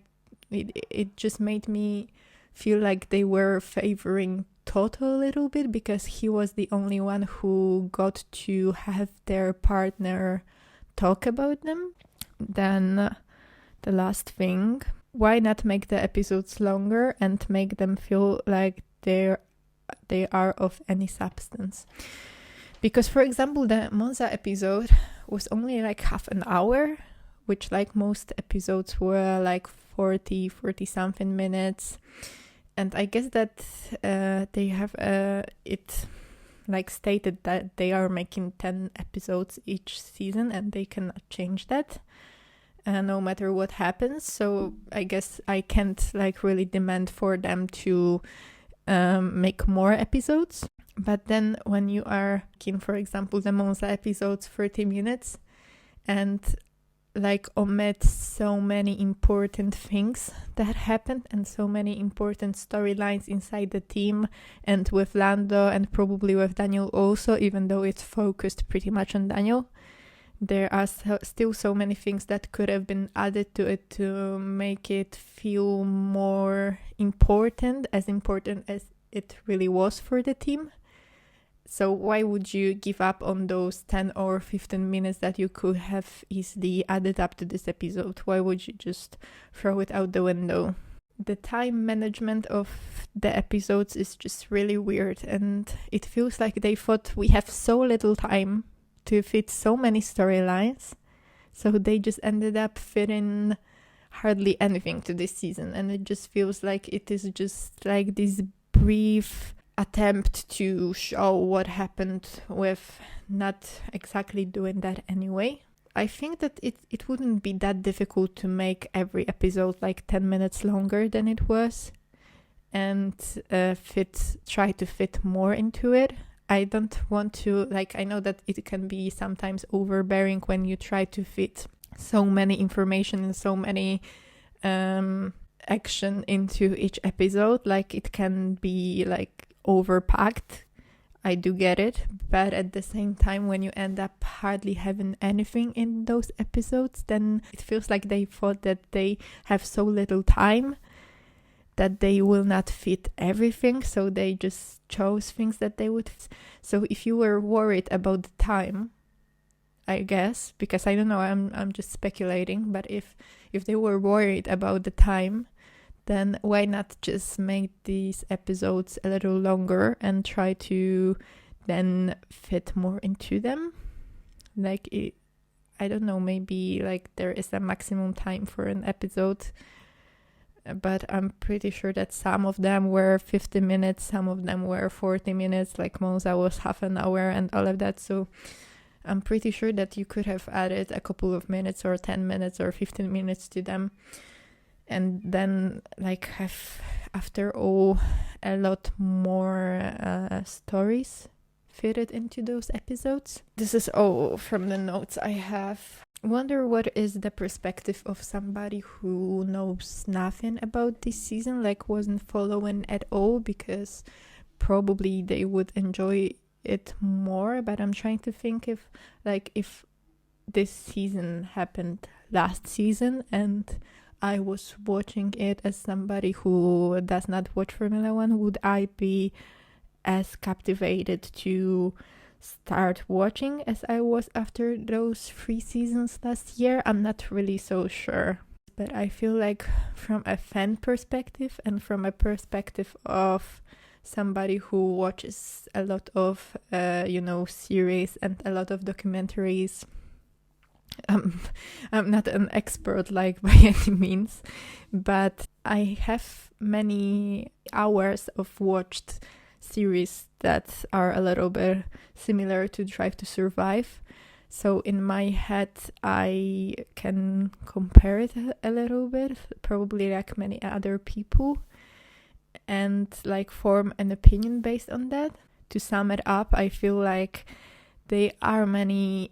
it just made me feel like they were favoring Toto a little bit, because he was the only one who got to have their partner talk about them. Then the last thing, why not make the episodes longer and make them feel like they are of any substance? Because, for example, the Monza episode was only like half an hour, which like most episodes were like 40 something minutes. And I guess that they have it like stated that they are making 10 episodes each season and they cannot change that no matter what happens. So I guess I can't like really demand for them to make more episodes. But then when you are making, for example, the Monza episodes 30 minutes and like omit so many important things that happened and so many important storylines inside the team and with Lando and probably with Daniel also, even though it's focused pretty much on Daniel, there are still so many things that could have been added to it to make it feel more important as it really was for the team. So why would you give up on those 10 or 15 minutes that you could have easily added up to this episode? Why would you just throw it out the window? The time management of the episodes is just really weird, and it feels like they thought we have so little time to fit so many storylines, so they just ended up fitting hardly anything to this season, and it just feels like it is just like this brief attempt to show what happened with not exactly doing that anyway. I think that it wouldn't be that difficult to make every episode like 10 minutes longer than it was and try to fit more into it. I don't want to, I know that it can be sometimes overbearing when you try to fit so many information and so many action into each episode. Like, it can be overpacked. I do get it, but at the same time, when you end up hardly having anything in those episodes, then it feels like they thought that they have so little time that they will not fit everything, so they just chose things that they would. So if you were worried about the time, I guess, because I don't know, I'm just speculating, but if they were worried about the time, then why not just make these episodes a little longer and try to then fit more into them? I don't know, maybe there is a maximum time for an episode, but I'm pretty sure that some of them were 50 minutes, some of them were 40 minutes, like Monza was half an hour and all of that. So I'm pretty sure that you could have added a couple of minutes or 10 minutes or 15 minutes to them. And then have, after all, a lot more stories fitted into those episodes. This is all from the notes I have. Wonder what is the perspective of somebody who knows nothing about this season, wasn't following at all, because probably they would enjoy it more. But I'm trying to think if this season happened last season and I was watching it as somebody who does not watch Formula One, would I be as captivated to start watching as I was after those 3 seasons last year? I'm not really so sure. But I feel like from a fan perspective and from a perspective of somebody who watches a lot of, series and a lot of documentaries, I'm not an expert like by any means, but I have many hours of watched series that are a little bit similar to Drive to Survive. So in my head, I can compare it a little bit, probably like many other people, and like form an opinion based on that. To sum it up, I feel like there are many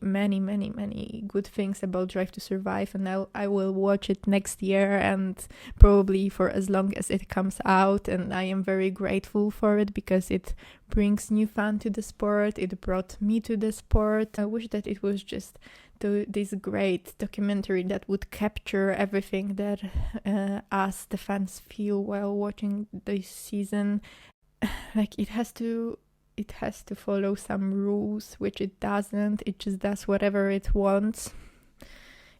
good things about Drive to Survive, and I will watch it next year and probably for as long as it comes out, and I am very grateful for it because it brings newfound to the sport. It brought me to the sport. I wish that it was just this great documentary that would capture everything that us, the fans, feel while watching this season. Like it has to follow some rules, which it doesn't. It just does whatever it wants.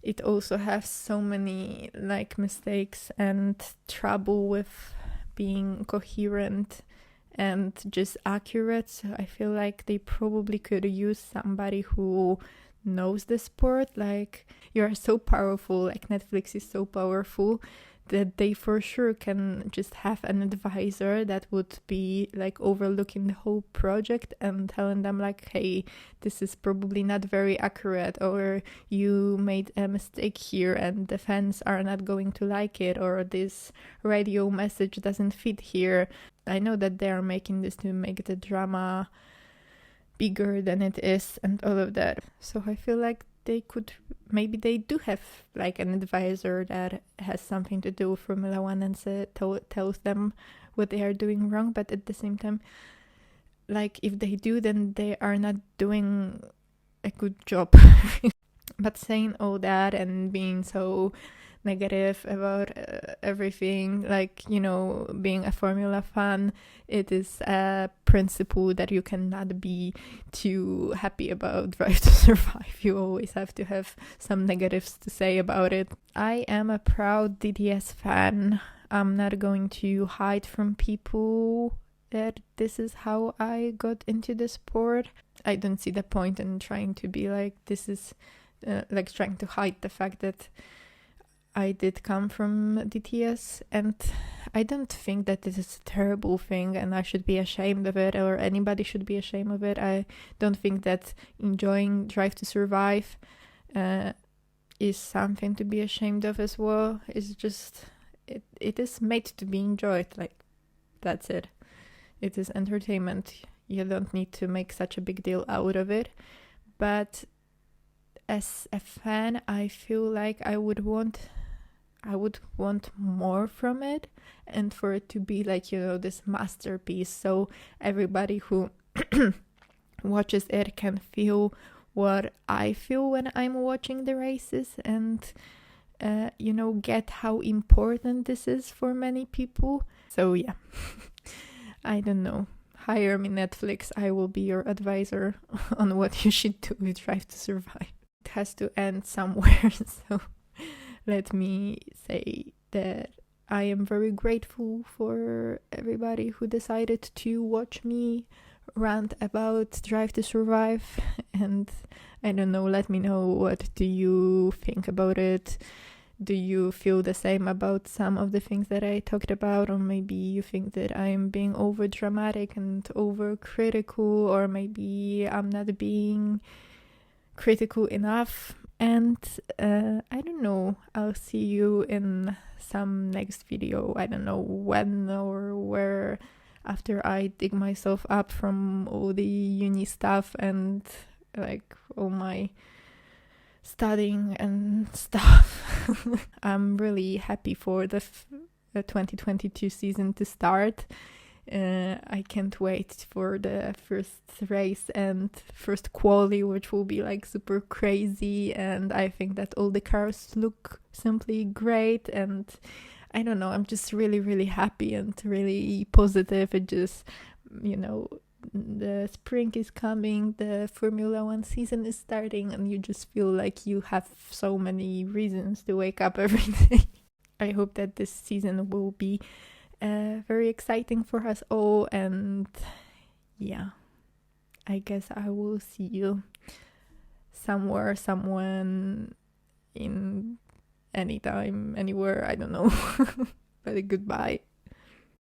It also has so many like mistakes and trouble with being coherent and just accurate. So I feel like they probably could use somebody who knows the sport. Like, you are so powerful, like Netflix is so powerful that they for sure can just have an advisor that would be like overlooking the whole project and telling them like, hey, this is probably not very accurate, or you made a mistake here and the fans are not going to like it, or this radio message doesn't fit here. I know that they are making this to make the drama bigger than it is and all of that. So I feel like maybe they do have like an advisor that has something to do with Formula One and tells them what they are doing wrong, but at the same time, like if they do, then they are not doing a good job. But saying all that and being so negative about everything, like, being a Formula fan, it is a principle that you cannot be too happy about Drive to Survive. You always have to have some negatives to say about it. I am a proud DTS fan. I'm not going to hide from people that this is how I got into the sport. I don't see the point in trying to be like, this is like trying to hide the fact that I did come from DTS, and I don't think that this is a terrible thing and I should be ashamed of it, or anybody should be ashamed of it. I don't think that enjoying Drive to Survive is something to be ashamed of as well. It's just, it is made to be enjoyed, like, that's it. It is entertainment. You don't need to make such a big deal out of it. But as a fan, I feel like I would want more from it, and for it to be like, this masterpiece, so everybody who watches it can feel what I feel when I'm watching the races, and get how important this is for many people. So yeah, I don't know. Hire me, Netflix. I will be your advisor on what you should do with Drive to Survive. It has to end somewhere, so let me say that I am very grateful for everybody who decided to watch me rant about Drive to Survive, and I don't know, let me know, what do you think about it? Do you feel the same about some of the things that I talked about, or maybe you think that I'm being over dramatic and over critical, or maybe I'm not being critical enough? And I don't know, I'll see you in some next video. I don't know when or where, after I dig myself up from all the uni stuff and like all my studying and stuff. I'm really happy for the 2022 season to start. I can't wait for the first race and first quali, which will be like super crazy. And I think that all the cars look simply great. And I don't know, I'm just really, really happy and really positive. It just, the spring is coming, the Formula One season is starting, and you just feel like you have so many reasons to wake up every day. I hope that this season will be very exciting for us all, and yeah, I guess I will see you somewhere, someone, in anytime, anywhere, I don't know. But goodbye.